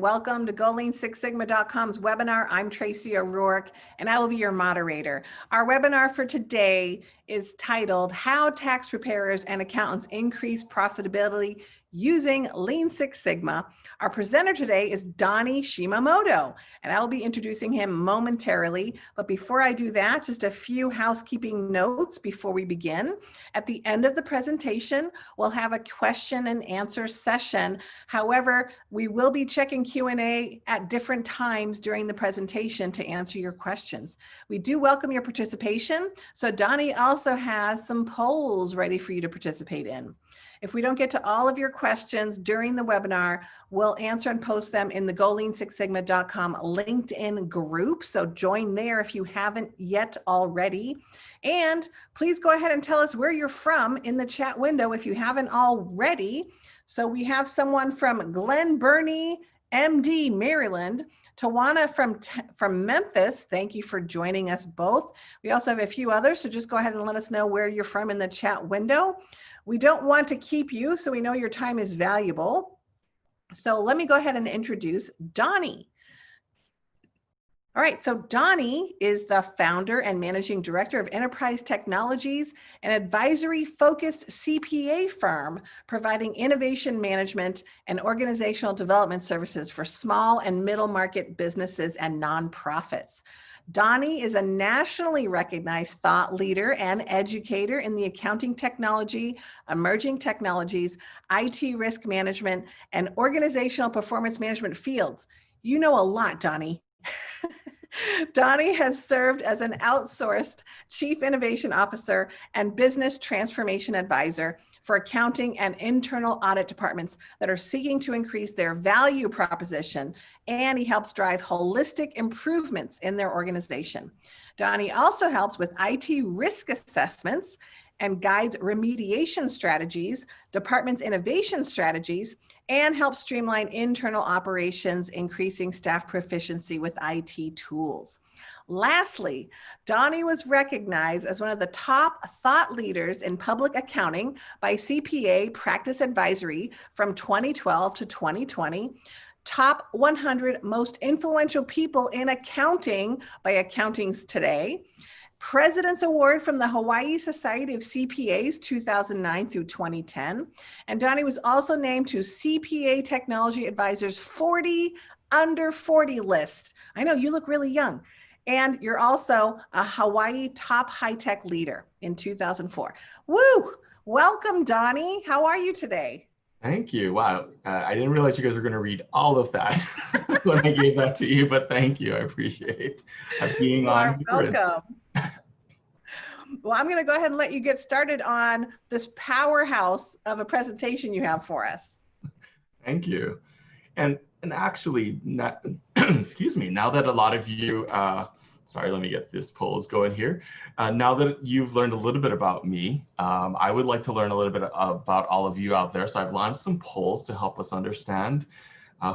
welcome to GoLean6Sigma.com's webinar. I'm Tracy O'Rourke, and I will be your moderator. Our webinar for today is titled, How Tax Preparers and Accountants Increase Profitability Using Lean Six Sigma. Our presenter today is Donnie Shimamoto, and I will be introducing him momentarily. But before I do that, just a few housekeeping notes before we begin. At the end of the presentation, we'll have a question and answer session. However, we will be checking Q&A at different times during the presentation to answer your questions. We do welcome your participation. So Donnie also has some polls ready for you to participate in. If we don't get to all of your questions during the webinar, we'll answer and post them in the GoLean6Sigma.com LinkedIn group. So join there if you haven't yet already. And please go ahead and tell us where you're from in the chat window if you haven't already. So we have someone from Glen Burnie, MD, Maryland. Tawana from Memphis, thank you for joining us both. We also have a few others, so just go ahead and let us know where you're from in the chat window. We don't want to keep you, so we know your time is valuable. So let me go ahead and introduce Donnie. All right, so Donnie is the founder and managing director of Enterprise Technologies, an advisory-focused CPA firm providing innovation management and organizational development services for small and middle market businesses and nonprofits. Donnie is a nationally recognized thought leader and educator in the accounting technology, emerging technologies, IT risk management, and organizational performance management fields. You know a lot, Donnie. Donnie has served as an outsourced chief innovation officer and business transformation advisor for accounting and internal audit departments that are seeking to increase their value proposition, and he helps drive holistic improvements in their organization. Donnie also helps with IT risk assessments and guides remediation strategies, departments' innovation strategies, and helps streamline internal operations, increasing staff proficiency with IT tools. Lastly, Donnie was recognized as one of the top thought leaders in public accounting by CPA Practice Advisory from 2012 to 2020, top 100 most influential people in accounting by Accountings Today, President's Award from the Hawaii Society of CPAs 2009 through 2010. And Donnie was also named to CPA Technology Advisor's 40 under 40 list. I know you look really young. And you're also a Hawaii top high-tech leader in 2004. Woo! Welcome, Donnie. How are you today? Thank you. Wow. I didn't realize you guys were going to read all of that when I gave that to you, but thank you. I appreciate being on. Welcome. Well, I'm going to go ahead and let you get started on this powerhouse of a presentation you have for us. Thank you. And actually, excuse me, now that a lot of you, sorry, let me get this polls going here. Now that you've learned a little bit about me, I would like to learn a little bit about all of you out there. So I've launched some polls to help us understand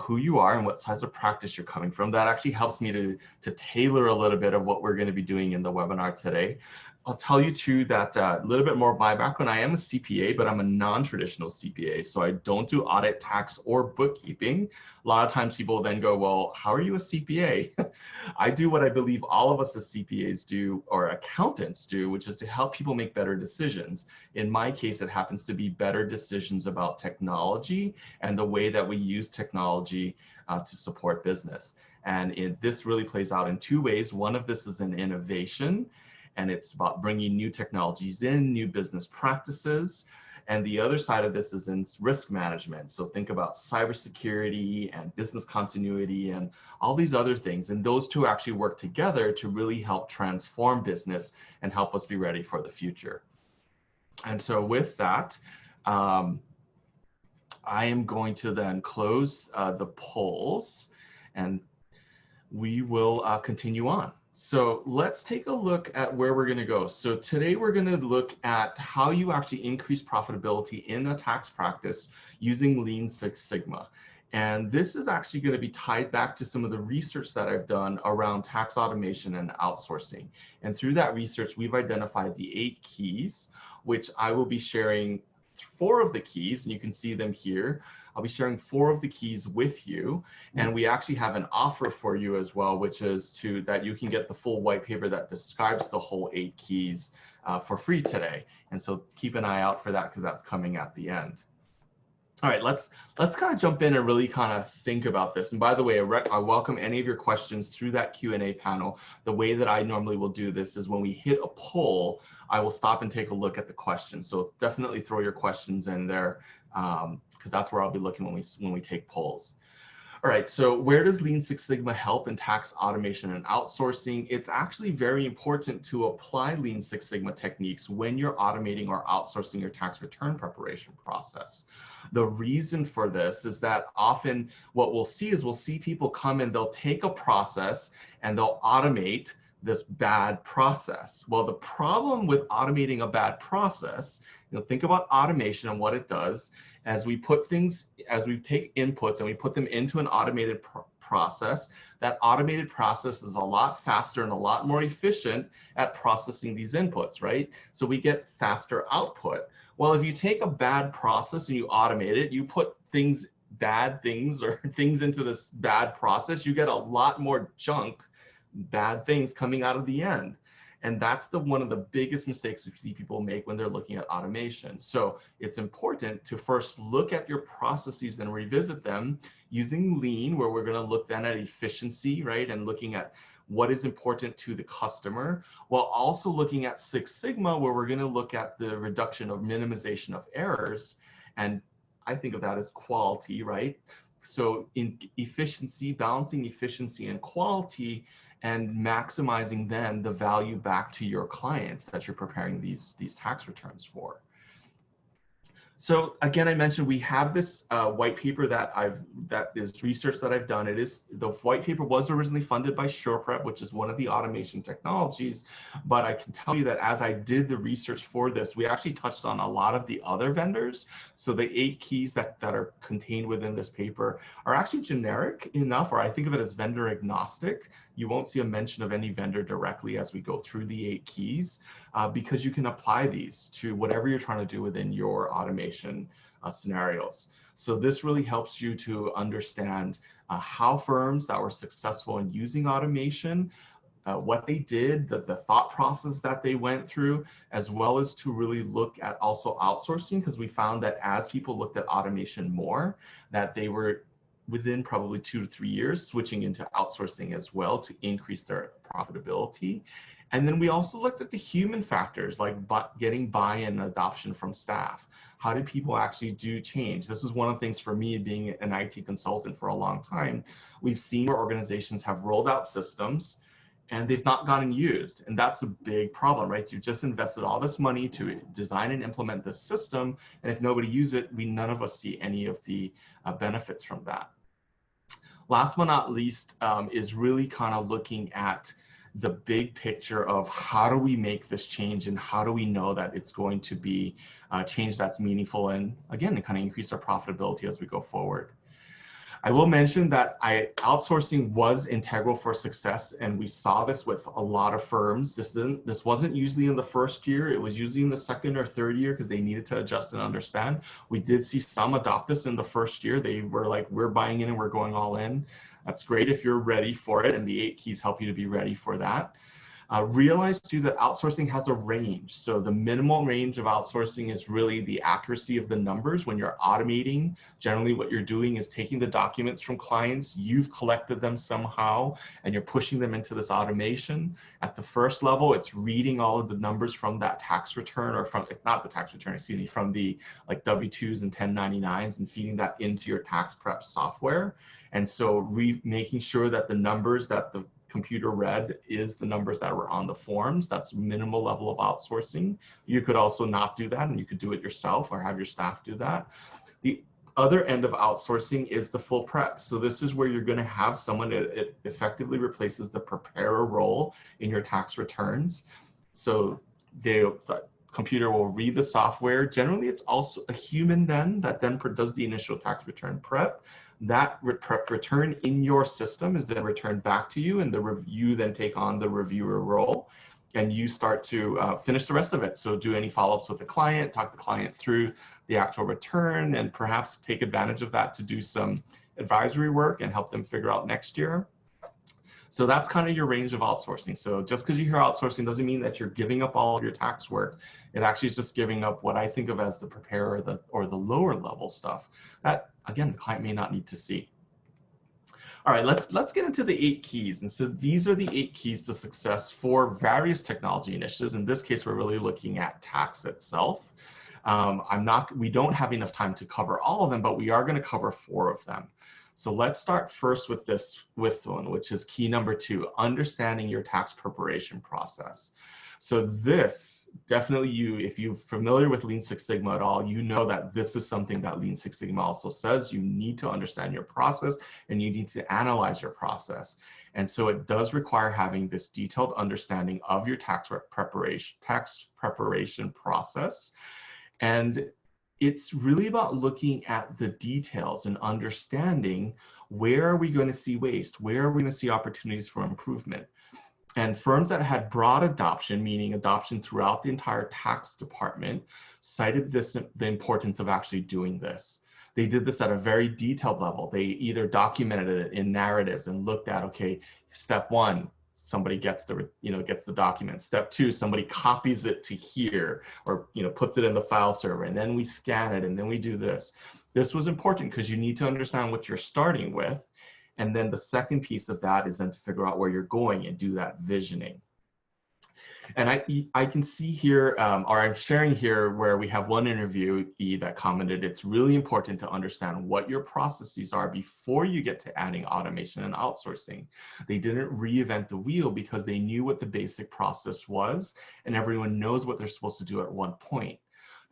who you are and what size of practice you're coming from. That actually helps me to tailor a little bit of what we're going to be doing in the webinar today. I'll tell you too that a little bit more of my background. I am a CPA, but I'm a non-traditional CPA. So I don't do audit, tax, or bookkeeping. A lot of times people then go, well, how are you a CPA? I do what I believe all of us as CPAs do, or accountants do, which is to help people make better decisions. In my case, it happens to be better decisions about technology and the way that we use technology to support business. And this really plays out in two ways. One of this is an innovation, and it's about bringing new technologies in, new business practices. And the other side of this is in risk management. So think about cybersecurity and business continuity and all these other things. And those two actually work together to really help transform business and help us be ready for the future. And so with that, I am going to then close the polls, and we will continue on. So let's take a look at where we're going to go. So today we're going to look at how you actually increase profitability in a tax practice using Lean Six Sigma. And this is actually going to be tied back to some of the research that I've done around tax automation and outsourcing. And through that research, we've identified the 8 keys, which I will be sharing 4 of the keys, and you can see them here. I'll be sharing 4 of the keys with you, and we actually have an offer for you as well, which is that you can get the full white paper that describes the whole 8 keys for free today. And so keep an eye out for that, because that's coming at the end. All right, let's kind of jump in and really kind of think about this. And by the way, I welcome any of your questions through that Q&A panel. The way that I normally will do this is when we hit a poll, I will stop and take a look at the questions. So definitely throw your questions in there, because that's where I'll be looking when we take polls. All right, so where does Lean Six Sigma help in tax automation and outsourcing? It's actually very important to apply Lean Six Sigma techniques when you're automating or outsourcing your tax return preparation process. The reason for this is that often what we'll see people come and they'll take a process and they'll automate this bad process. Well, the problem with automating a bad process, think about automation and what it does. As we take inputs and we put them into an automated process, that automated process is a lot faster and a lot more efficient at processing these inputs, right? So we get faster output. Well, if you take a bad process and you automate it, you put bad things into this bad process, you get a lot more junk, bad things coming out of the end. And that's one of the biggest mistakes we see people make when they're looking at automation. So it's important to first look at your processes and revisit them using Lean, where we're going to look then at efficiency, right? And looking at what is important to the customer, while also looking at Six Sigma, where we're going to look at the reduction of minimization of errors. And I think of that as quality, right? So in efficiency, balancing efficiency and quality, and maximizing then the value back to your clients that you're preparing these tax returns for. So again, I mentioned we have this white paper that is research that I've done. The white paper was originally funded by SurePrep, which is one of the automation technologies. But I can tell you that as I did the research for this, we actually touched on a lot of the other vendors. So the 8 keys that are contained within this paper are actually generic enough, or I think of it as vendor agnostic. You won't see a mention of any vendor directly as we go through the 8 keys, because you can apply these to whatever you're trying to do within your automation scenarios. So this really helps you to understand how firms that were successful in using automation, what they did, the thought process that they went through, as well as to really look at also outsourcing, because we found that as people looked at automation more, that they were within probably 2 to 3 years switching into outsourcing as well to increase their profitability. And then we also looked at the human factors, like getting buy-in and adoption from staff. How did people actually do change? This was one of the things for me, being an IT consultant for a long time. We've seen where organizations have rolled out systems and they've not gotten used. And that's a big problem, right? You've just invested all this money to design and implement this system. And if nobody uses it, none of us see any of the benefits from that. Last but not least is really kind of looking at the big picture of how do we make this change, and how do we know that it's going to be change that's meaningful, and again, kind of increase our profitability as we go forward. I will mention that outsourcing was integral for success, and we saw this with a lot of firms. This wasn't usually in the first year. It was usually in the second or third year, because they needed to adjust and understand. We did see some adopt this in the first year. They were like, we're buying in and we're going all in. That's great if you're ready for it, and the 8 keys help you to be ready for that. Realize too that outsourcing has a range. So the minimal range of outsourcing is really the accuracy of the numbers. When you're automating, generally what you're doing is taking the documents from clients, you've collected them somehow, and you're pushing them into this automation. At the first level, it's reading all of the numbers from that tax return, or from, not the tax return, excuse me, from the like W-2s and 1099s, and feeding that into your tax prep software. And so making sure that the numbers that the computer read is the numbers that were on the forms. That's minimal level of outsourcing. You could also not do that, and you could do it yourself or have your staff do that. The other end of outsourcing is the full prep. So this is where you're going to have someone that effectively replaces the preparer role in your tax returns. So the computer will read the software. Generally, it's also a human that then does the initial tax return prep. That return in your system is then returned back to you, and you then take on the reviewer role. and you start to finish the rest of it. So do any follow-ups with the client, talk the client through the actual return, and perhaps take advantage of that to do some advisory work and help them figure out next year. So that's kind of your range of outsourcing. So just because you hear outsourcing doesn't mean that you're giving up all of your tax work. It actually is just giving up what I think of as the preparer or the lower level stuff that, again, the client may not need to see. All right, let's get into the 8 keys. And so these are the 8 keys to success for various technology initiatives. In this case, we're really looking at tax itself. We don't have enough time to cover all of them, but we are going to cover 4 of them. So let's start first with this one, which is key number 2, understanding your tax preparation process. So this definitely, if you're familiar with Lean Six Sigma at all, you know that this is something that Lean Six Sigma also says. You need to understand your process and you need to analyze your process. And so it does require having this detailed understanding of your tax preparation process. And it's really about looking at the details and understanding where are we going to see waste, where are we going to see opportunities for improvement. And firms that had broad adoption, meaning adoption throughout the entire tax department, cited the importance of actually doing this. They did this at a very detailed level. They either documented it in narratives and looked at, okay, step 1, somebody gets the document. Step 2, somebody copies it to here, or puts it in the file server, and then we scan it, and then we do this. This was important because you need to understand what you're starting with. And then the second piece of that is then to figure out where you're going and do that visioning. And I can see here, or I'm sharing here where we have one interviewee that commented, it's really important to understand what your processes are before you get to adding automation and outsourcing. They didn't reinvent the wheel because they knew what the basic process was, and everyone knows what they're supposed to do at one point.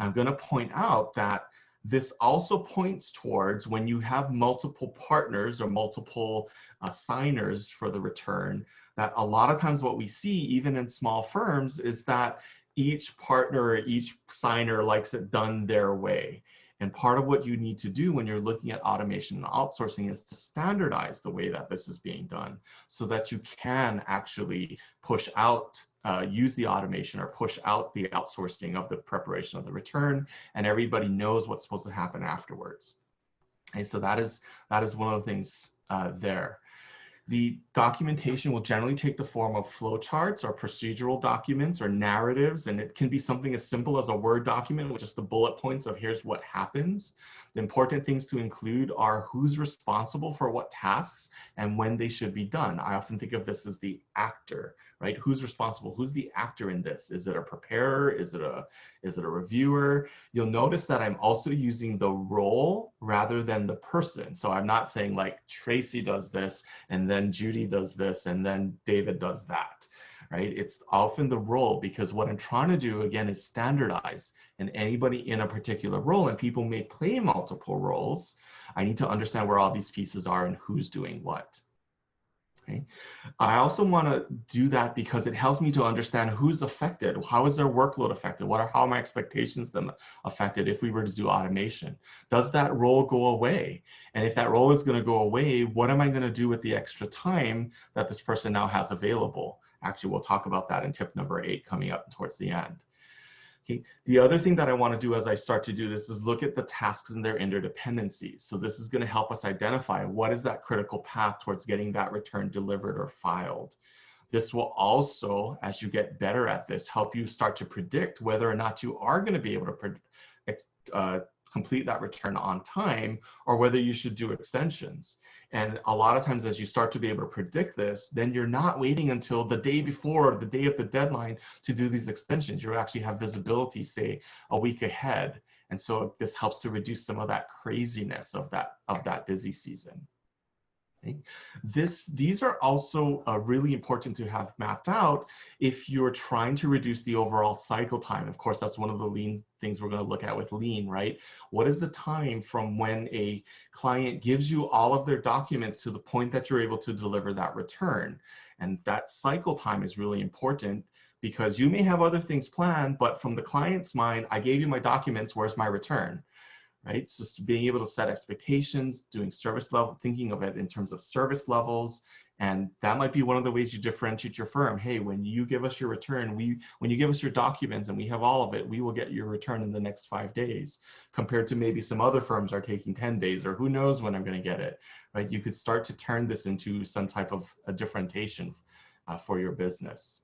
I'm going to point out that this also points towards when you have multiple partners or multiple signers for the return, that a lot of times what we see, even in small firms, is that each partner or each signer likes it done their way. And part of what you need to do when you're looking at automation and outsourcing is to standardize the way that this is being done so that you can actually push out use the automation or push out the outsourcing of the preparation of the return, and everybody knows what's supposed to happen afterwards. Okay, so that is one of the things there. The documentation will generally take the form of flowcharts or procedural documents or narratives, and it can be something as simple as a Word document with just the bullet points of here's what happens. The important things to include are who's responsible for what tasks and when they should be done. I often think of this as the actor, right? Who's responsible? Who's the actor in this? Is it a preparer? Is it a reviewer? You'll notice that I'm also using the role rather than the person. So I'm not saying like Tracy does this and then Judy does this and then David does that, right? It's often the role, because what I'm trying to do again is standardize, and anybody in a particular role, and people may play multiple roles, I need to understand where all these pieces are and who's doing what. Okay. I also want to do that because it helps me to understand who's affected. How is their workload affected? How are my expectations them affected if we were to do automation? Does that role go away? And if that role is going to go away, what am I going to do with the extra time that this person now has available? Actually, we'll talk about that in tip number 8 coming up towards the end. Okay. The other thing that I want to do as I start to do this is look at the tasks and their interdependencies. So this is going to help us identify what is that critical path towards getting that return delivered or filed. This will also, as you get better at this, help you start to predict whether or not you are going to be able to complete that return on time, or whether you should do extensions. And a lot of times as you start to be able to predict this, then you're not waiting until the day before or the day of the deadline to do these extensions. You actually have visibility, say, a week ahead. And so this helps to reduce some of that craziness of that busy season. Okay. These are also really important to have mapped out if you're trying to reduce the overall cycle time. Of course, that's one of the lean things we're going to look at with lean, right? What is the time from when a client gives you all of their documents to the point that you're able to deliver that return? And that cycle time is really important, because you may have other things planned, but from the client's mind, I gave you my documents, where's my return? Right? So being able to set expectations, doing service level, thinking of it in terms of service levels And that might be one of the ways you differentiate your firm. Hey, when you give us your return, when you give us your documents and we have all of it, we will get your return in the next 5 days, compared to maybe some other firms are taking 10 days, or who knows when I'm going to get it, right? You could start to turn this into some type of a differentiation for your business.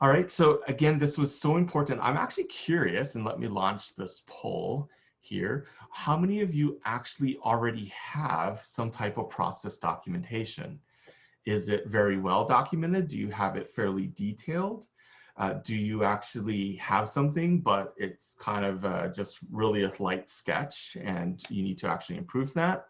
All right, so again, this was so important. I'm actually curious, and let me launch this poll here. How many of you actually already have some type of process documentation? Is it very well documented? Do you have it fairly detailed? Do you actually have something, but it's kind of just really a light sketch and you need to actually improve that?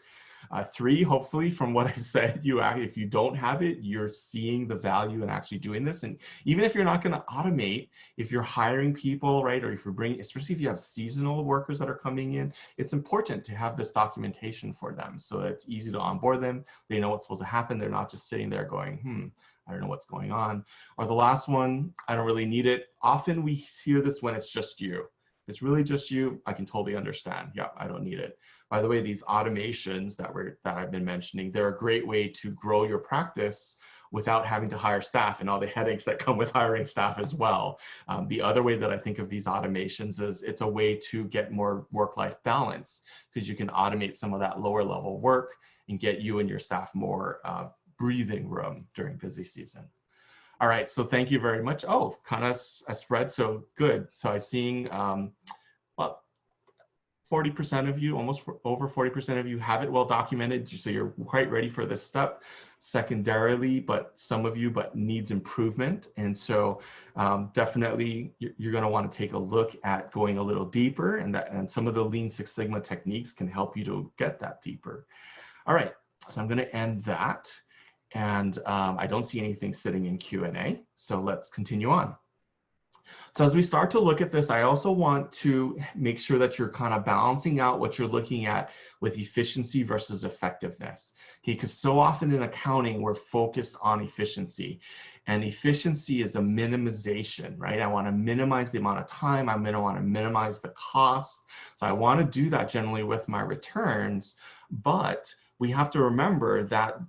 3, hopefully from what I've said, if you don't have it, you're seeing the value in actually doing this. And even if you're not going to automate, if you're hiring people, right, or if you're bringing, especially if you have seasonal workers that are coming in, it's important to have this documentation for them so it's easy to onboard them. They know what's supposed to happen. They're not just sitting there going, I don't know what's going on. Or the last one, I don't really need it. Often we hear this when it's just you. It's really just you. I can totally understand. Yeah, I don't need it. By the way, these automations that I've been mentioning, they're a great way to grow your practice without having to hire staff and all the headaches that come with hiring staff as well. The other way that I think of these automations is it's a way to get more work-life balance, because you can automate some of that lower level work and get you and your staff more breathing room during busy season. All right, so thank you very much. Oh, kind of a spread, so good. So I'm seeing, well, 40% of you, almost over 40% of you have it well documented, so you're quite ready for this step. Secondarily, but some of you needs improvement. And so definitely you're going to want to take a look at going a little deeper, and some of the Lean Six Sigma techniques can help you to get that deeper. All right, so I'm going to end that. And I don't see anything sitting in Q&A, so let's continue on. So as we start to look at this, I also want to make sure that you're kind of balancing out what you're looking at with efficiency versus effectiveness. Okay, because so often in accounting, we're focused on efficiency. And efficiency is a minimization, right? I want to minimize the amount of time. I'm going to want to minimize the cost. So I want to do that generally with my returns. But we have to remember that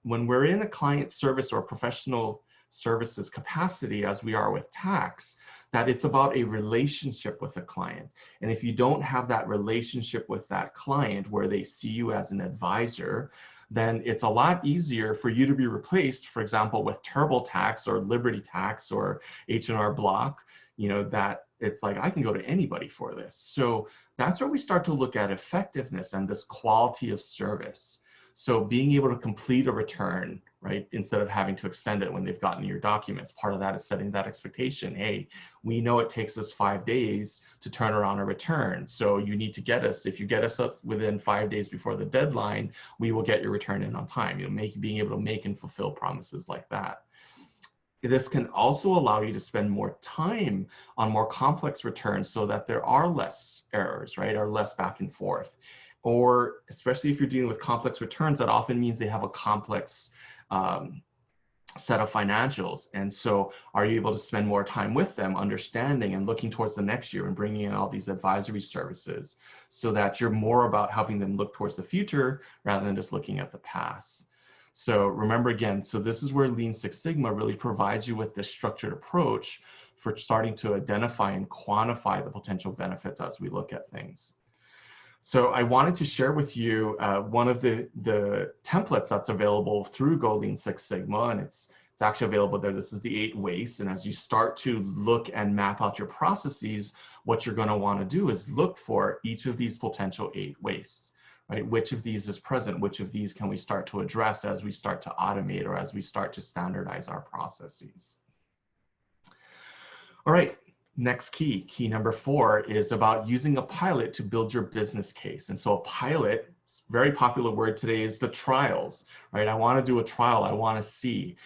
when we're in a client service or professional services capacity, as we are with tax, that it's about a relationship with a client. And if you don't have that relationship with that client where they see you as an advisor, then it's a lot easier for you to be replaced, for example, with TurboTax or Liberty Tax or H&R Block, that it's like, I can go to anybody for this. So that's where we start to look at effectiveness and this quality of service. So being able to complete a return, right, instead of having to extend it when they've gotten your documents. Part of that is setting that expectation. Hey, we know it takes us 5 days to turn around a return. So you need to get us, if you get us up within 5 days before the deadline, we will get your return in on time. Being able to make and fulfill promises like that. This can also allow you to spend more time on more complex returns so that there are less errors, right, or less back and forth. Or especially if you're dealing with complex returns, that often means they have a complex set of financials. And so are you able to spend more time with them, understanding and looking towards the next year and bringing in all these advisory services so that you're more about helping them look towards the future rather than just looking at the past. So remember again, so this is where Lean Six Sigma really provides you with this structured approach for starting to identify and quantify the potential benefits as we look at things. So I wanted to share with you one of the templates that's available through Go Lean Six Sigma, and it's actually available there. This is the 8 wastes. And as you start to look and map out your processes, what you're going to want to do is look for each of these potential 8 wastes, right? Which of these is present? Which of these can we start to address as we start to automate or as we start to standardize our processes? All right. Next key number 4 is about using a pilot to build your business case. And so a pilot, very popular word today, is the trials, right? I want to do a trial. I want to see.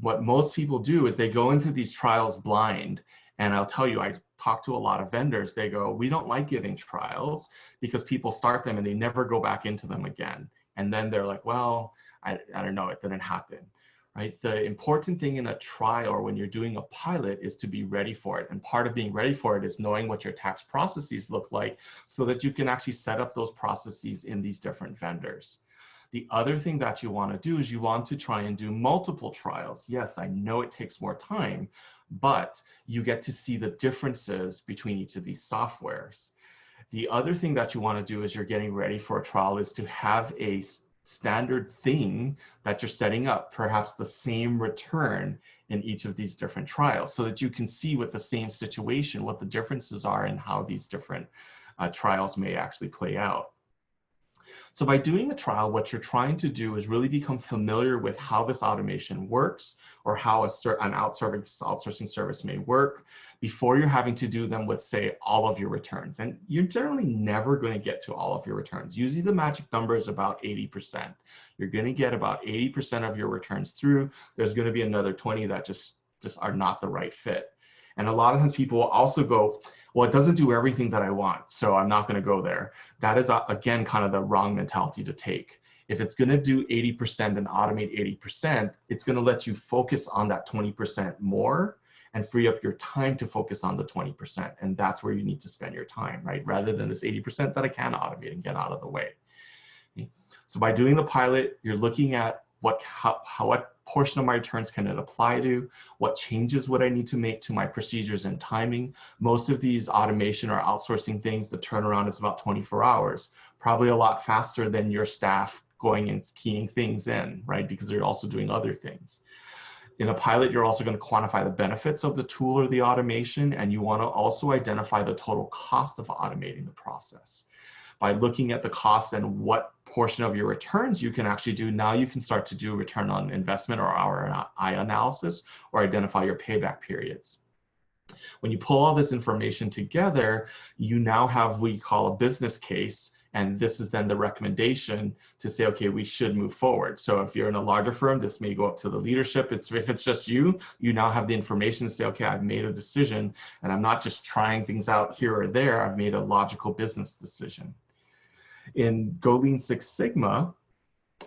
What most people do is they go into these trials blind. And I'll tell you, I talk to a lot of vendors. They go, we don't like giving trials because people start them and they never go back into them again. And then they're like, well, I don't know, it didn't happen. Right? The important thing in a trial or when you're doing a pilot is to be ready for it. And part of being ready for it is knowing what your tax processes look like so that you can actually set up those processes in these different vendors. The other thing that you want to do is you want to try and do multiple trials. Yes, I know it takes more time, but you get to see the differences between each of these softwares. The other thing that you want to do as you're getting ready for a trial is to have a standard thing that you're setting up, perhaps the same return in each of these different trials, so that you can see with the same situation what the differences are and how these different trials may actually play out. So by doing a trial, what you're trying to do is really become familiar with how this automation works, or how an outsourcing service may work, before you're having to do them with, say, all of your returns. And you're generally never going to get to all of your returns. Usually the magic number is about 80%. You're going to get about 80% of your returns through. There's going to be another 20 that just are not the right fit. And a lot of times people will also go, well, it doesn't do everything that I want, so I'm not going to go there. That is, again, kind of the wrong mentality to take. If it's going to do 80% and automate 80%, it's going to let you focus on that 20% more and free up your time to focus on the 20%. And that's where you need to spend your time, right? Rather than this 80% that I can automate and get out of the way. Okay. So by doing the pilot, you're looking at what portion of my returns can it apply to? What changes would I need to make to my procedures and timing? Most of these automation or outsourcing things, the turnaround is about 24 hours, probably a lot faster than your staff going and keying things in, right? Because they're also doing other things. In a pilot, you're also going to quantify the benefits of the tool or the automation, and you want to also identify the total cost of automating the process. By looking at the costs and what portion of your returns you can actually do, now you can start to do return on investment or ROI analysis, or identify your payback periods. When you pull all this information together, you now have what we call a business case. And this is then the recommendation to say, okay, we should move forward. So if you're in a larger firm, this may go up to the leadership. If it's just you, you now have the information to say, okay, I've made a decision, and I'm not just trying things out here or there. I've made a logical business decision. In Go Lean Six Sigma,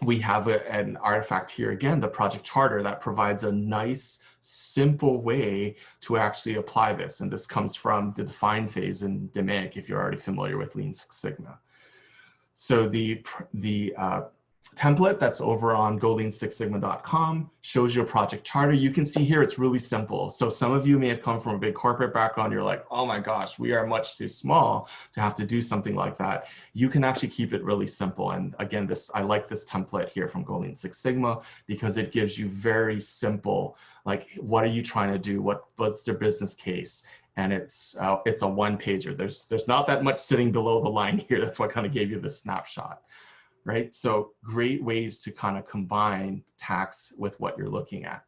we have an artifact here again, the project charter, that provides a nice, simple way to actually apply this. And this comes from the define phase in DMAIC, if you're already familiar with Lean Six Sigma. So the template that's over on golean6sigma.com shows you a project charter. You can see here it's really simple. So some of you may have come from a big corporate background. You're like, oh my gosh, we are much too small to have to do something like that. You can actually keep it really simple. And again, I like this template here from Go Lean Six Sigma, because it gives you very simple, like, what are you trying to do? What's their business case? And it's a one pager. There's not that much sitting below the line here. That's what kind of gave you the snapshot, right? So great ways to kind of combine tax with what you're looking at.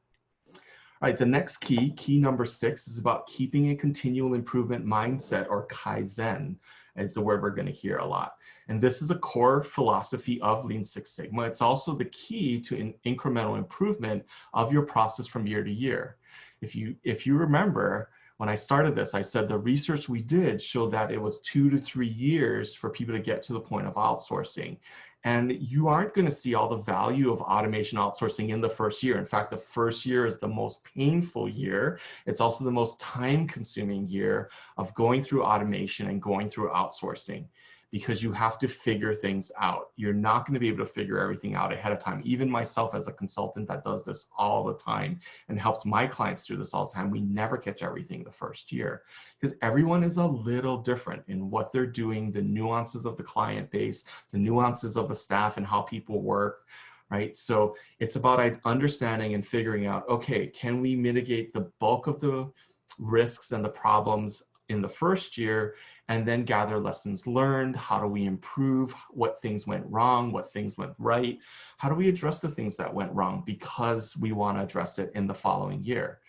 All right, the next key number 6, is about keeping a continual improvement mindset, or Kaizen is the word we're going to hear a lot. And this is a core philosophy of Lean Six Sigma. It's also the key to an incremental improvement of your process from year to year. If you remember, when I started this, I said the research we did showed that it was 2 to 3 years for people to get to the point of outsourcing. And you aren't going to see all the value of automation outsourcing in the first year. In fact, the first year is the most painful year. It's also the most time-consuming year of going through automation and going through outsourcing, because you have to figure things out. You're not going to be able to figure everything out ahead of time. Even myself as a consultant that does this all the time and helps my clients do this all the time, we never catch everything the first year, because everyone is a little different in what they're doing, the nuances of the client base, the nuances of the staff and how people work, right? So it's about understanding and figuring out, okay, can we mitigate the bulk of the risks and the problems in the first year, and then gather lessons learned? How do we improve? What things went wrong? What things went right? How do we address the things that went wrong, because we want to address it in the following year?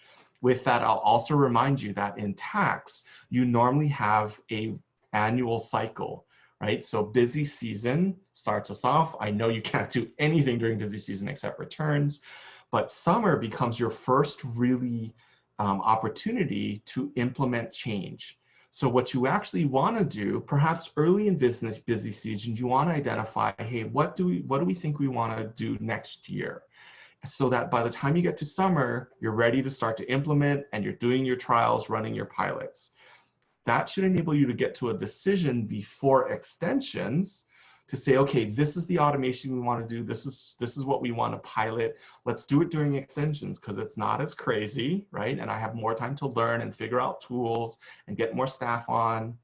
With that, I'll also remind you that in tax, you normally have an annual cycle, right? So busy season starts us off. I know you can't do anything during busy season except returns, but summer becomes your first really opportunity to implement change. So what you actually want to do, perhaps early in business busy season, you want to identify, hey, what do we think we want to do next year? So that by the time you get to summer, you're ready to start to implement, and you're doing your trials, running your pilots. That should enable you to get to a decision before extensions, to say, okay, this is the automation we want to do. This is what we want to pilot. Let's do it during extensions because it's not as crazy, right? And I have more time to learn and figure out tools and get more staff on.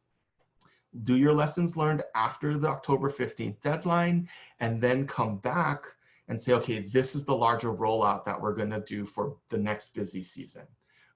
Do your lessons learned after the October 15th deadline, and then come back and say, okay, this is the larger rollout that we're going to do for the next busy season,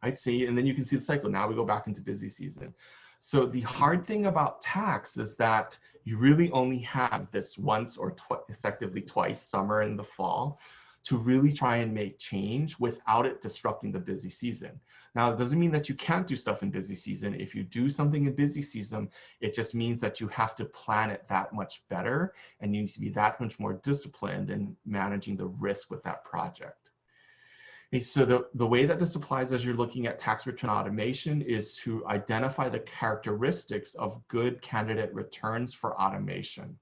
right? See, and then you can see the cycle. Now we go back into busy season. So the hard thing about tax is that you really only have this once or effectively twice, summer and the fall, to really try and make change without it disrupting the busy season. Now, it doesn't mean that you can't do stuff in busy season. If you do something in busy season, it just means that you have to plan it that much better, and you need to be that much more disciplined in managing the risk with that project. Okay, so the way that this applies as you're looking at tax return automation is to identify the characteristics of good candidate returns for automation.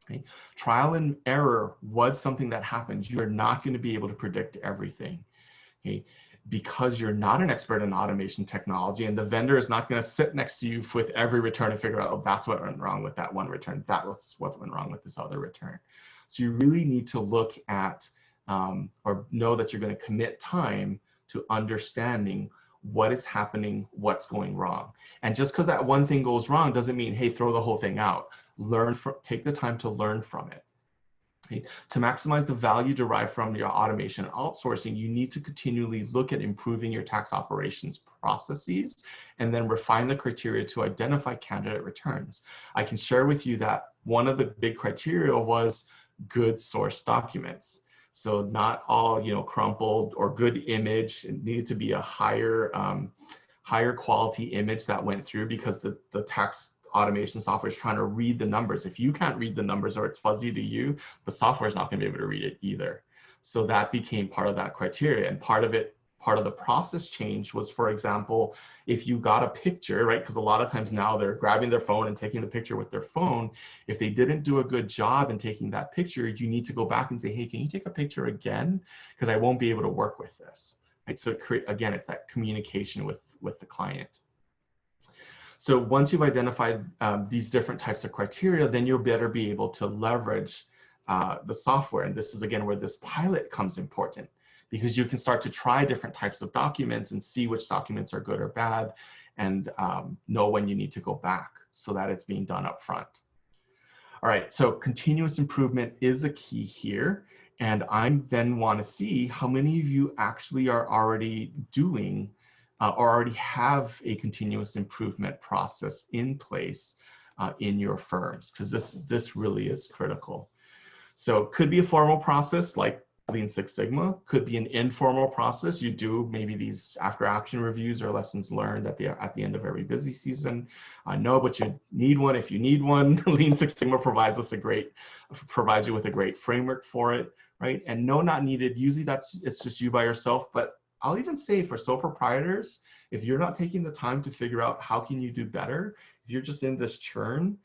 Okay. Trial and error was something that happens. You are not going to be able to predict everything, okay? Because you're not an expert in automation technology, and the vendor is not going to sit next to you with every return and figure out, oh, that's what went wrong with that one return. That was what went wrong with this other return. So you really need to look at or know that you're going to commit time to understanding what is happening, what's going wrong. And just because that one thing goes wrong doesn't mean, hey, throw the whole thing out. Take the time to learn from it. Okay? To maximize the value derived from your automation and outsourcing, you need to continually look at improving your tax operations processes and then refine the criteria to identify candidate returns. I can share with you that one of the big criteria was good source documents. So not all, crumpled or good image. It needed to be a higher quality image that went through, because the tax automation software is trying to read the numbers. If you can't read the numbers or it's fuzzy to you, the software is not going to be able to read it either. So that became part of that criteria. And part of the process change was, for example, if you got a picture, right? Because a lot of times now they're grabbing their phone and taking the picture with their phone. If they didn't do a good job in taking that picture, you need to go back and say, hey, can you take a picture again? Because I won't be able to work with this. Right? So again, it's that communication with the client. So once you've identified these different types of criteria, then you'll better be able to leverage the software. And this is, again, where this pilot comes important, because you can start to try different types of documents and see which documents are good or bad, and know when you need to go back so that it's being done up front. All right, so continuous improvement is a key here. And I then want to see how many of you actually are already doing or already have a continuous improvement process in place in your firms, because this really is critical. So it could be a formal process like Lean Six Sigma, could be an informal process. You do maybe these after action reviews or lessons learned at the end of every busy season. No, but you need one if you need one. Lean Six Sigma provides you with a great framework for it, right? And no, not needed. Usually it's just you by yourself, but I'll even say for sole proprietors, if you're not taking the time to figure out how can you do better, if you're just in this churn,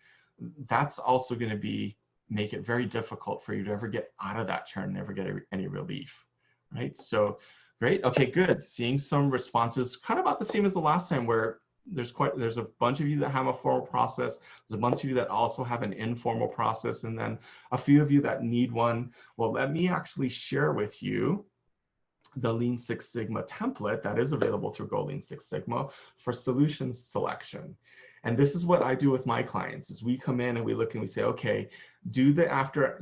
that's also going to make it very difficult for you to ever get out of that churn and ever get any relief, right? So great, okay, good. Seeing some responses, kind of about the same as the last time, where there's a bunch of you that have a formal process, there's a bunch of you that also have an informal process, and then a few of you that need one. Well, let me actually share with you the Lean Six Sigma template that is available through Go Lean Six Sigma for solution selection. And this is what I do with my clients, is we come in and we look and we say, okay, do the after,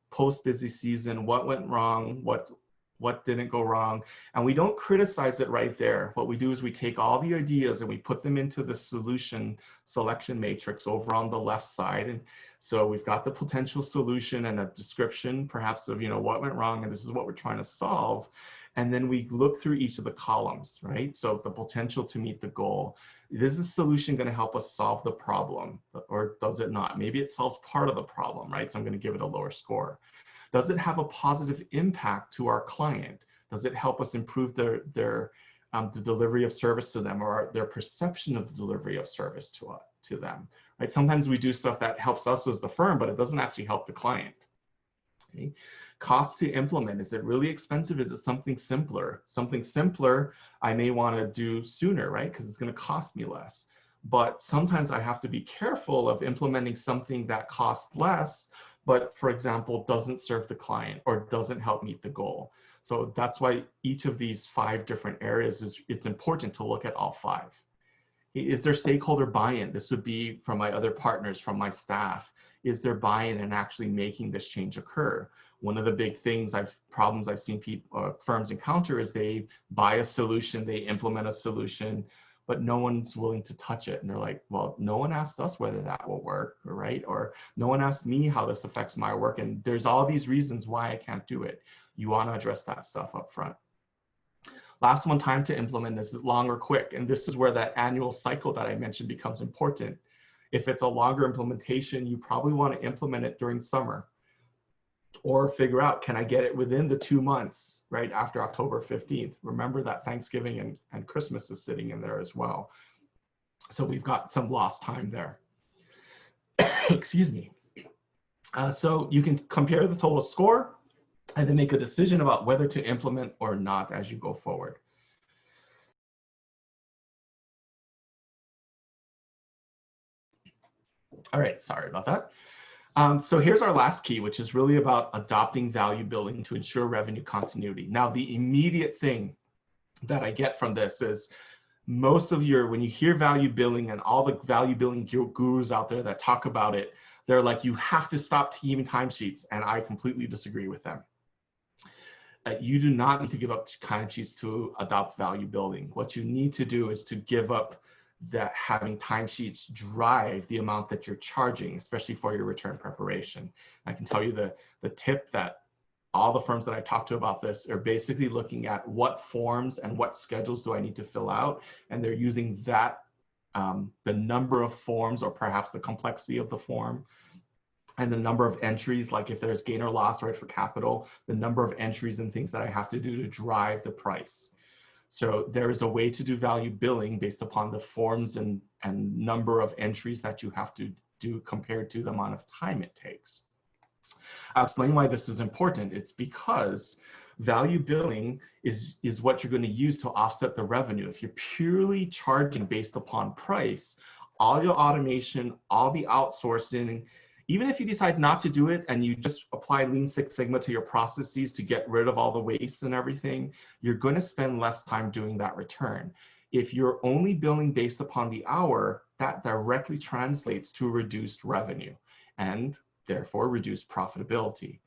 post busy season, what went wrong, what didn't go wrong, and we don't criticize it right there. What we do is we take all the ideas and we put them into the solution selection matrix over on the left side. And so we've got the potential solution and a description perhaps of, what went wrong, and this is what we're trying to solve. And then we look through each of the columns, right? So the potential to meet the goal. Is this solution going to help us solve the problem, or does it not? Maybe it solves part of the problem, right? So I'm going to give it a lower score. Does it have a positive impact to our client? Does it help us improve the delivery of service to them, or their perception of the delivery of service to them, right? Sometimes we do stuff that helps us as the firm, but it doesn't actually help the client. Okay. Cost to implement, is it really expensive? Is it something simpler? Something simpler I may want to do sooner, right? Because it's going to cost me less. but sometimes I have to be careful of implementing something that costs less, but for example, doesn't serve the client or doesn't help meet the goal. So that's why each of these 5 different areas it's important to look at all 5. Is there stakeholder buy-in? This would be from my other partners, from my staff. Is there buy-in in actually making this change occur? One of the big problems I've seen firms encounter is they buy a solution, they implement a solution, but no one's willing to touch it. And they're like, well, no one asked us whether that will work, right? Or no one asked me how this affects my work. And there's all these reasons why I can't do it. You want to address that stuff up front. Last one, time to implement this is long or quick. And this is where that annual cycle that I mentioned becomes important. If it's a longer implementation, you probably want to implement it during summer, or figure out, can I get it within the 2 months, right after October 15th? Remember that Thanksgiving and Christmas is sitting in there as well. So we've got some lost time there. Excuse me. So you can compare the total score and then make a decision about whether to implement or not as you go forward. All right, sorry about that. So here's our last key, which is really about adopting value billing to ensure revenue continuity. Now, the immediate thing that I get from this is most of when you hear value billing and all the value billing gurus out there that talk about it, they're like, you have to stop keeping timesheets. And I completely disagree with them. You do not need to give up timesheets to adopt value billing. What you need to do is to give up that having timesheets drive the amount that you're charging, especially for your return preparation. I can tell you the tip that all the firms that I talk to about this are basically looking at what forms and what schedules do I need to fill out, and they're using that, the number of forms or perhaps the complexity of the form, and the number of entries, like if there's gain or loss, right, for capital, the number of entries and things that I have to do to drive the price. So there is a way to do value billing based upon the forms and number of entries that you have to do compared to the amount of time it takes. I'll explain why this is important. It's because value billing is what you're going to use to offset the revenue. If you're purely charging based upon price, all your automation, all the outsourcing, even if you decide not to do it and you just apply Lean Six Sigma to your processes to get rid of all the waste and everything, you're going to spend less time doing that return. If you're only billing based upon the hour, that directly translates to reduced revenue and therefore reduced profitability,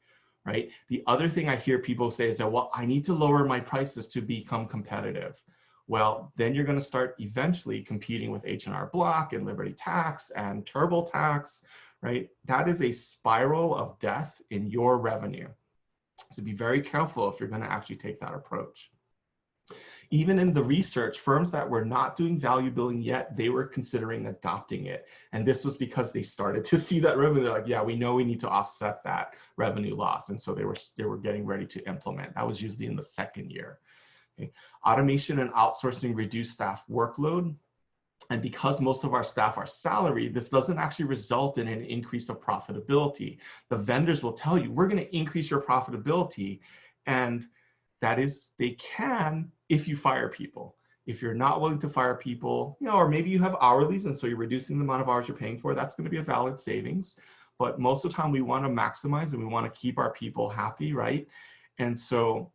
right? The other thing I hear people say is that, well, I need to lower my prices to become competitive. Well, then you're going to start eventually competing with H&R Block and Liberty Tax and TurboTax, right? That is a spiral of death in your revenue. So be very careful if you're going to actually take that approach. Even in the research, firms that were not doing value billing yet, they were considering adopting it. And this was because they started to see that revenue. They're like, yeah, we know we need to offset that revenue loss. And so they were getting ready to implement. That was usually in the second year. Okay. Automation and outsourcing reduce staff workload. And because most of our staff are salaried, this doesn't actually result in an increase of profitability. The vendors will tell you, we're going to increase your profitability. And that is, they can if you fire people. If you're not willing to fire people, or maybe you have hourlies and so you're reducing the amount of hours you're paying for, that's going to be a valid savings. But most of the time we want to maximize and we want to keep our people happy, right? And so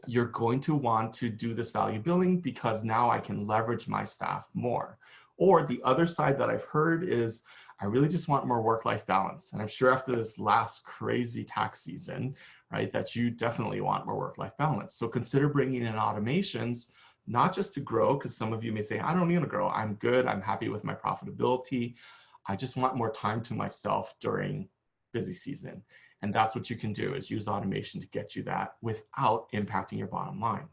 you're going to want to do this value billing because now I can leverage my staff more. Or the other side that I've heard is, I really just want more work-life balance. And I'm sure after this last crazy tax season, right, that you definitely want more work-life balance. So consider bringing in automations, not just to grow, because some of you may say, I don't need to grow. I'm good. I'm happy with my profitability. I just want more time to myself during busy season. And that's what you can do, is use automation to get you that without impacting your bottom line.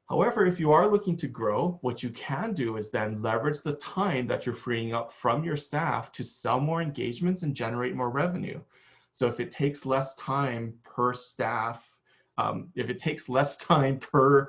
However, if you are looking to grow, what you can do is then leverage the time that you're freeing up from your staff to sell more engagements and generate more revenue. So if it takes less time per staff, if it takes less time per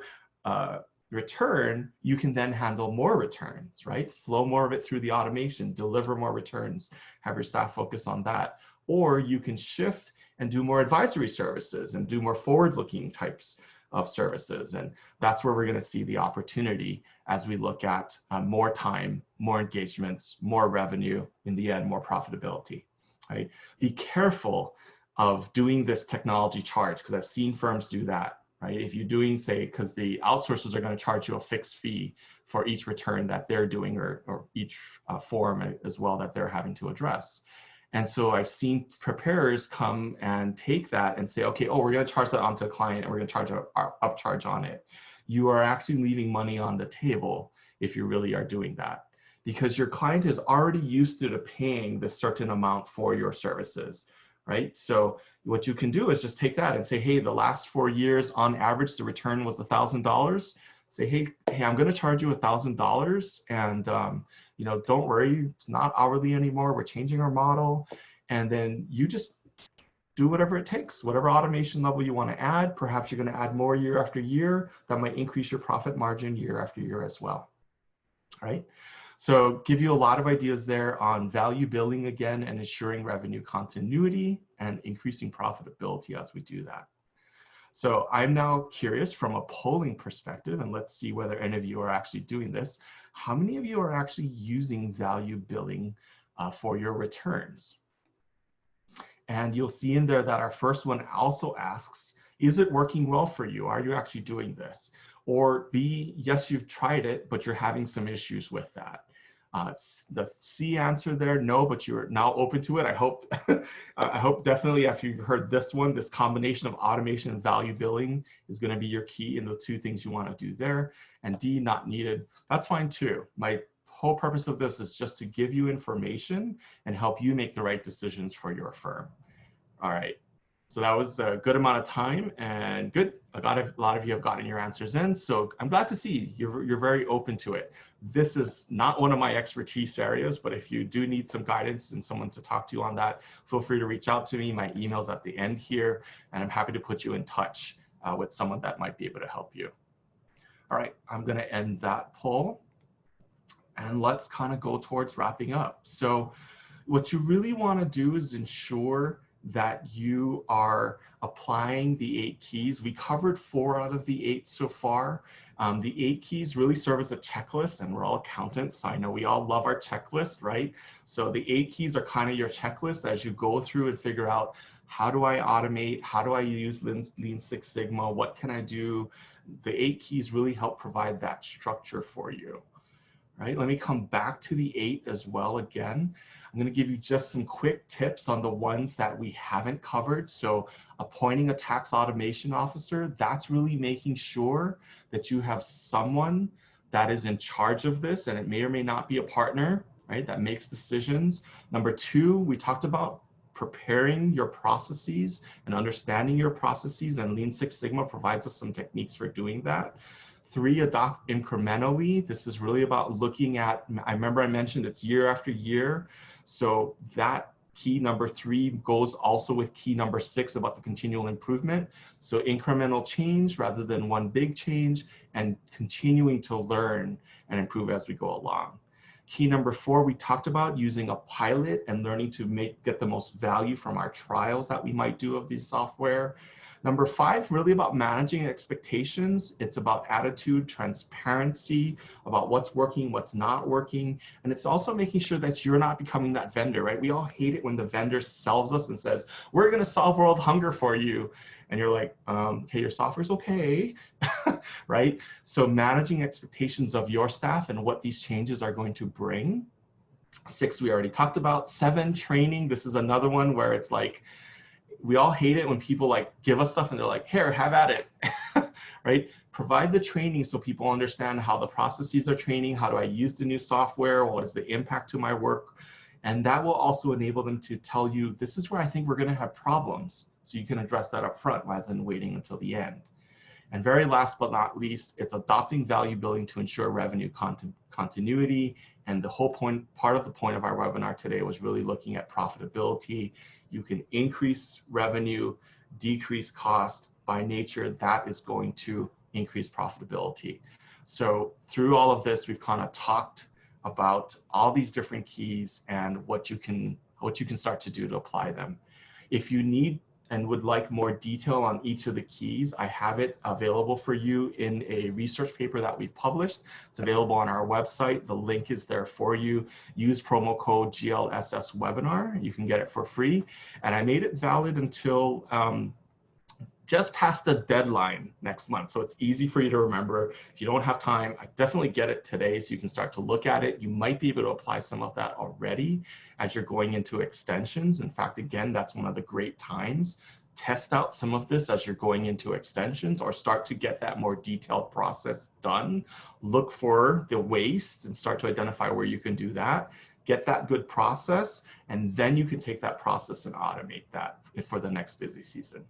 return, you can then handle more returns, right? Flow more of it through the automation, deliver more returns, have your staff focus on that. Or you can shift and do more advisory services and do more forward-looking types of services. And that's where we're going to see the opportunity as we look at more time, more engagements, more revenue, in the end, more profitability, right? Be careful of doing this technology charge, because I've seen firms do that, right? If you're doing, say, because the outsourcers are going to charge you a fixed fee for each return that they're doing, or each form as well that they're having to address. And so I've seen preparers come and take that and say, okay, oh, we're going to charge that onto a client and we're going to charge our upcharge on it. You are actually leaving money on the table if you really are doing that, because your client is already used to paying this certain amount for your services, right? So what you can do is just take that and say, hey, the last 4 years on average, the return was $1,000. Say, hey, I'm going to charge you $1,000, and you know, don't worry, it's not hourly anymore. We're changing our model, and then you just do whatever it takes, whatever automation level you want to add. Perhaps you're going to add more year after year. That might increase your profit margin year after year as well. All right. So give you a lot of ideas there on value billing again, and ensuring revenue continuity and increasing profitability as we do that. So I'm now curious from a polling perspective, and let's see whether any of you are actually doing this. How many of you are actually using value billing for your returns? And you'll see in there that our first one also asks, is it working well for you? Are you actually doing this? Or B, yes, you've tried it, but you're having some issues with that. The C answer there, no, but you're now open to it. I hope, I hope definitely after you've heard this one, this combination of automation and value billing is going to be your key in the two things you want to do there. And D, not needed. That's fine too. My whole purpose of this is just to give you information and help you make the right decisions for your firm. All right. So that was a good amount of time, and good. A lot of you have gotten your answers in. So I'm glad to see you're very open to it. This is not one of my expertise areas, but if you do need some guidance and someone to talk to you on that, feel free to reach out to me. My email's at the end here, and I'm happy to put you in touch with someone that might be able to help you. All right, I'm going to end that poll, and let's kind of go towards wrapping up. So what you really want to do is ensure that you are applying the 8 keys. We covered 4 out of the 8 so far. The 8 keys really serve as a checklist, and we're all accountants, so I know we all love our checklist, right? So the 8 keys are kind of your checklist as you go through and figure out, how do I automate? How do I use Lean Six Sigma? What can I do? The 8 keys really help provide that structure for you. Right? Let me come back to the 8 as well again. I'm going to give you just some quick tips on the ones that we haven't covered. So appointing a tax automation officer, that's really making sure that you have someone that is in charge of this, and it may or may not be a partner, right, that makes decisions. Number 2, we talked about preparing your processes and understanding your processes, and Lean Six Sigma provides us some techniques for doing that. 3, adopt incrementally. This is really about looking at, I remember I mentioned it's year after year. So that key number 3 goes also with key number 6 about the continual improvement. So incremental change rather than one big change, and continuing to learn and improve as we go along. Key number 4, we talked about using a pilot and learning to get the most value from our trials that we might do of this software. Number 5, really about managing expectations. It's about attitude, transparency, about what's working, what's not working. And it's also making sure that you're not becoming that vendor, right? We all hate it when the vendor sells us and says, we're going to solve world hunger for you. And you're like, okay, your software's okay, right? So managing expectations of your staff and what these changes are going to bring. 6, we already talked about. 7, training. This is another one where it's like, we all hate it when people like give us stuff and they're like, here, have at it, right? Provide the training so people understand how the processes are training, how do I use the new software, what is the impact to my work? And that will also enable them to tell you, this is where I think we're going to have problems. So you can address that up front rather than waiting until the end. And very last but not least, it's adopting value billing to ensure revenue continuity. And the whole part of the point of our webinar today was really looking at profitability. You can increase revenue, decrease cost. By nature, that is going to increase profitability. So through all of this, we've kind of talked about all these different keys and what you can start to do to apply them. If you need and would like more detail on each of the keys, I have it available for you in a research paper that we've published. It's available on our website. The link is there for you. Use promo code GLSS webinar. You can get it for free. And I made it valid until just past the deadline next month. So it's easy for you to remember. If you don't have time, I definitely get it today so you can start to look at it. You might be able to apply some of that already as you're going into extensions. In fact, again, that's one of the great times. Test out some of this as you're going into extensions or start to get that more detailed process done. Look for the waste and start to identify where you can do that. Get that good process, and then you can take that process and automate that for the next busy season.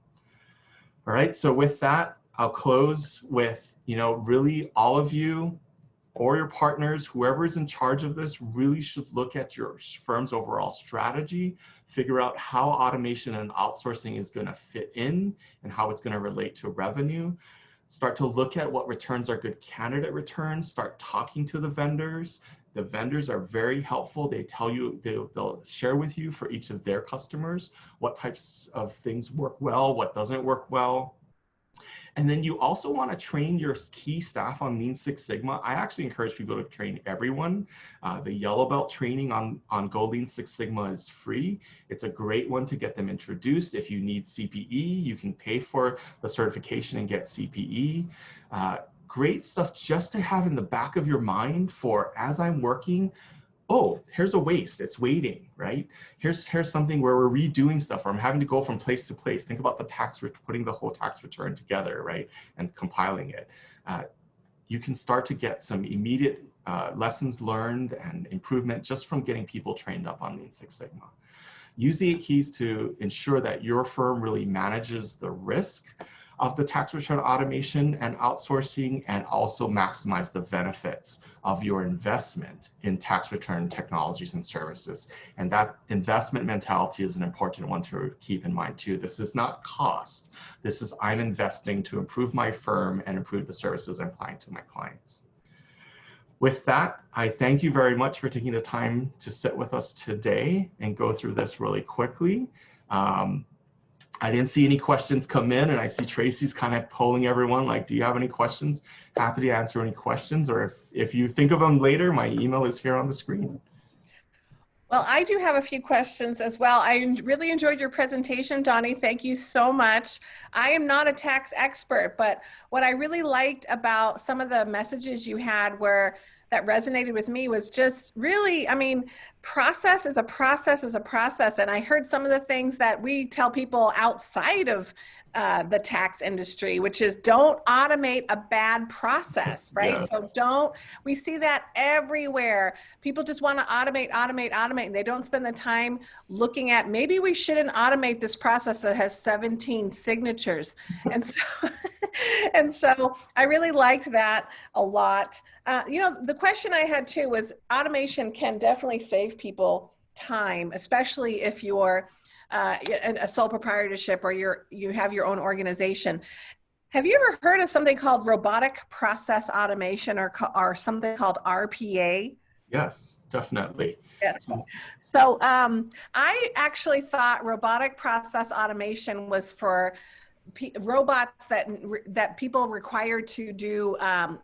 All right, so with that, I'll close with, really all of you or your partners, whoever is in charge of this, really should look at your firm's overall strategy, figure out how automation and outsourcing is going to fit in and how it's going to relate to revenue. Start to look at what returns are good candidate returns, start talking to the vendors. The vendors are very helpful. They tell you, they'll share with you for each of their customers what types of things work well, what doesn't work well. And then you also want to train your key staff on Lean Six Sigma. I actually encourage people to train everyone. The Yellow Belt training on Go Lean Six Sigma is free. It's a great one to get them introduced. If you need CPE, you can pay for the certification and get CPE. Great stuff just to have in the back of your mind for as I'm working, oh, here's a waste, it's waiting, right? Here's something where we're redoing stuff, or I'm having to go from place to place. Think about the putting the whole tax return together, right? And compiling it. You can start to get some immediate lessons learned and improvement just from getting people trained up on Lean Six Sigma. Use the 8 keys to ensure that your firm really manages the risk of the tax return automation and outsourcing, and also maximize the benefits of your investment in tax return technologies and services. And that investment mentality is an important one to keep in mind too. This is not cost. This is I'm investing to improve my firm and improve the services I'm applying to my clients. With that, I thank you very much for taking the time to sit with us today and go through this really quickly. I didn't see any questions come in, and I see Tracy's kind of polling everyone like, do you have any questions? Happy to answer any questions, or if you think of them later, my email is here on the screen. Well, I do have a few questions as well. I really enjoyed your presentation, Donnie. Thank you so much. I am not a tax expert, but what I really liked about some of the messages you had that resonated with me was just really, process is a process is a process. And I heard some of the things that we tell people outside of the tax industry, which is don't automate a bad process, right? Yes. So we see that everywhere. People just want to automate, and they don't spend the time looking at, maybe we shouldn't automate this process that has 17 signatures. And so I really liked that a lot. The question I had too was automation can definitely save people time, especially if you're a sole proprietorship or you have your own organization. Have you ever heard of something called robotic process automation or something called RPA? Yes, definitely. Yes. So I actually thought robotic process automation was for robots that people required to do,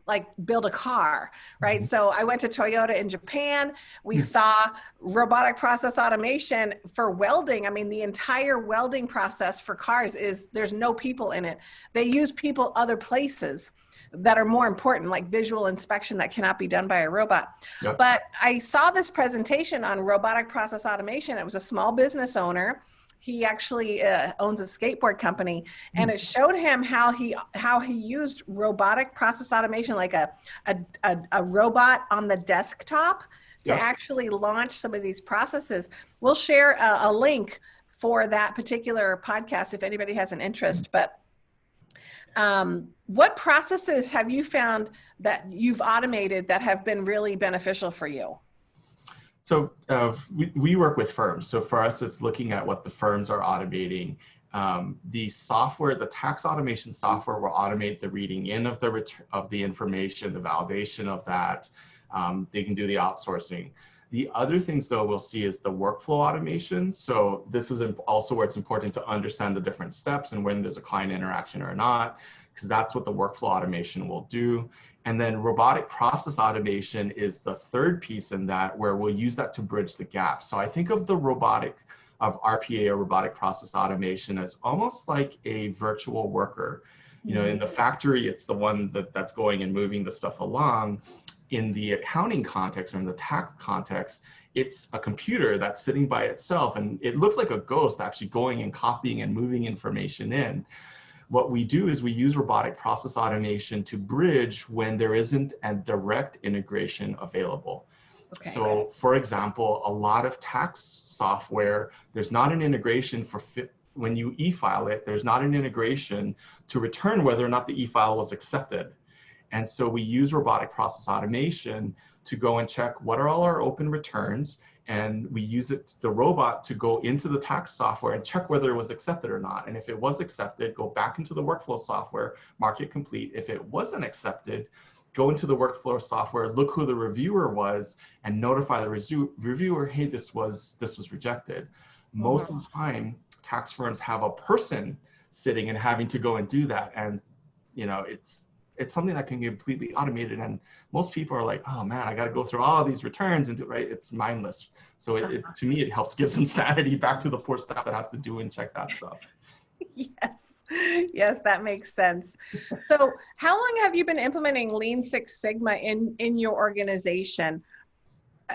like build a car, right? Mm-hmm. So I went to Toyota in Japan. We saw robotic process automation for welding. The entire welding process for cars there's no people in it. They use people other places that are more important, like visual inspection that cannot be done by a robot. Yep. But I saw this presentation on robotic process automation. It was a small business owner. He actually owns a skateboard company, and it showed him how he used robotic process automation, like a robot on the desktop, to actually launch some of these processes. We'll share a link for that particular podcast if anybody has an interest. But what processes have you found that you've automated that have been really beneficial for you? So we work with firms. So for us, it's looking at what the firms are automating. The software, the tax automation software, will automate the reading in of the information, the validation of that. They can do the outsourcing. The other things though we'll see is the workflow automation. So this is also where it's important to understand the different steps and when there's a client interaction or not, because that's what the workflow automation will do. And then robotic process automation is the third piece in that, where we'll use that to bridge the gap. So I think of the RPA, or robotic process automation, as almost like a virtual worker. You know, in the factory, it's the one that's going and moving the stuff along. In the accounting context or in the tax context, it's a computer that's sitting by itself, and it looks like a ghost actually going and copying and moving information in. What we do is we use robotic process automation to bridge when there isn't a direct integration available. Okay. So for example, a lot of tax software, there's not an integration for when you e-file it, there's not an integration to return whether or not the e-file was accepted. And so we use robotic process automation to go and check what are all our open returns, and we use the robot to go into the tax software and check whether it was accepted or not. And if it was accepted, go back into the workflow software, mark it complete. If it wasn't accepted, go into the workflow software, look who the reviewer was, and notify the reviewer, hey, this was rejected. Most of the time, tax firms have a person sitting and having to go and do that. And you know, it's something that can be completely automated, and most people are like, oh man, I got to go through all of these returns and right? It's mindless. So to me, it helps give some sanity back to the poor staff that has to do and check that stuff. Yes, that makes sense. So how long have you been implementing Lean Six Sigma in your organization?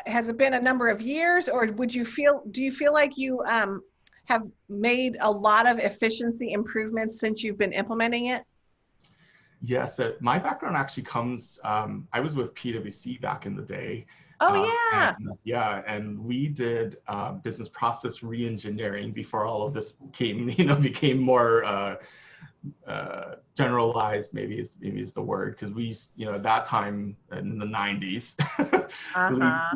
Has it been a number of years, or do you feel like you have made a lot of efficiency improvements since you've been implementing it? Yes, my background actually comes, I was with PwC back in the day. Oh, yeah. And we did business process reengineering before all of this became more generalized, maybe is the word, because we, at that time in the 90s,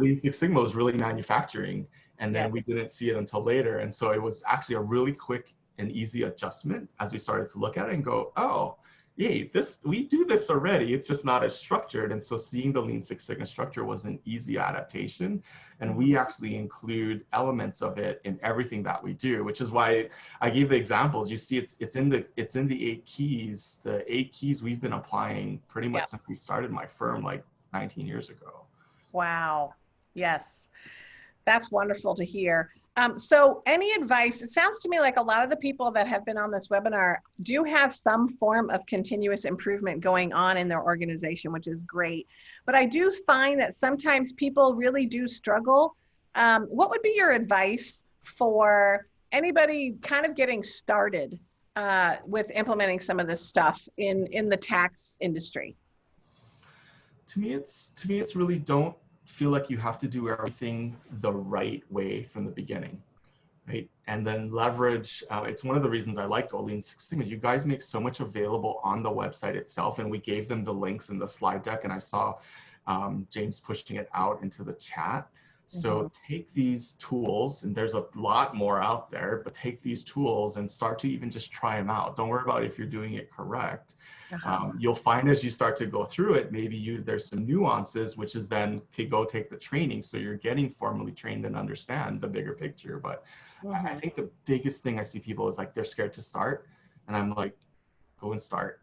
Lean Six Sigma was really manufacturing, and then we didn't see it until later. And so it was actually a really quick and easy adjustment as we started to look at it and go, oh, yay, we do this already, it's just not as structured. And so seeing the Lean Six Sigma structure was an easy adaptation. And we actually include elements of it in everything that we do, which is why I gave the examples. You see, it's in the 8 keys. The 8 keys we've been applying pretty much since we started my firm like 19 years ago. Wow. Yes. That's wonderful to hear. So any advice? It sounds to me like a lot of the people that have been on this webinar do have some form of continuous improvement going on in their organization, which is great. But I do find that sometimes people really do struggle. What would be your advice for anybody kind of getting started with implementing some of this stuff in the tax industry? To me, it's really, don't feel like you have to do everything the right way from the beginning, right? And then leverage, it's one of the reasons I like Lean Six Sigma. You guys make so much available on the website itself, and we gave them the links in the slide deck, and I saw James pushing it out into the chat. So take these tools, and there's a lot more out there, but take these tools and start to even just try them out. Don't worry about if you're doing it correct. You'll find as you start to go through it, maybe there's some nuances, which is then, okay, go take the training. So you're getting formally trained and understand the bigger picture. But I think the biggest thing I see people is like, they're scared to start. And I'm like, go and start.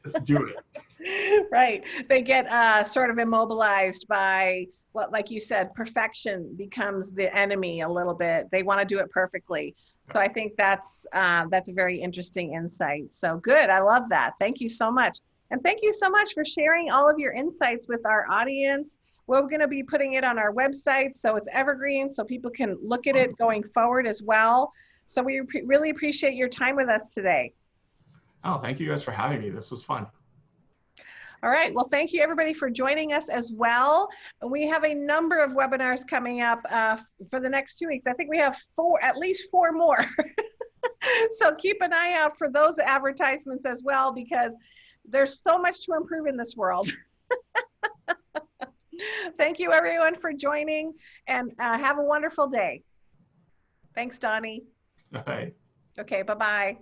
Just do it. Right. They get sort of immobilized by what, like you said, perfection becomes the enemy a little bit. They want to do it perfectly. So I think that's a very interesting insight. So good. I love that. Thank you so much. And thank you so much for sharing all of your insights with our audience. We're going to be putting it on our website, so it's evergreen, so people can look at it going forward as well. So we really appreciate your time with us today. Oh, thank you guys for having me. This was fun. All right. Well, thank you everybody for joining us as well. We have a number of webinars coming up for the next 2 weeks. I think we have at least four more. So keep an eye out for those advertisements as well, because there's so much to improve in this world. Thank you everyone for joining, and have a wonderful day. Thanks, Donnie. Bye. Okay, bye-bye.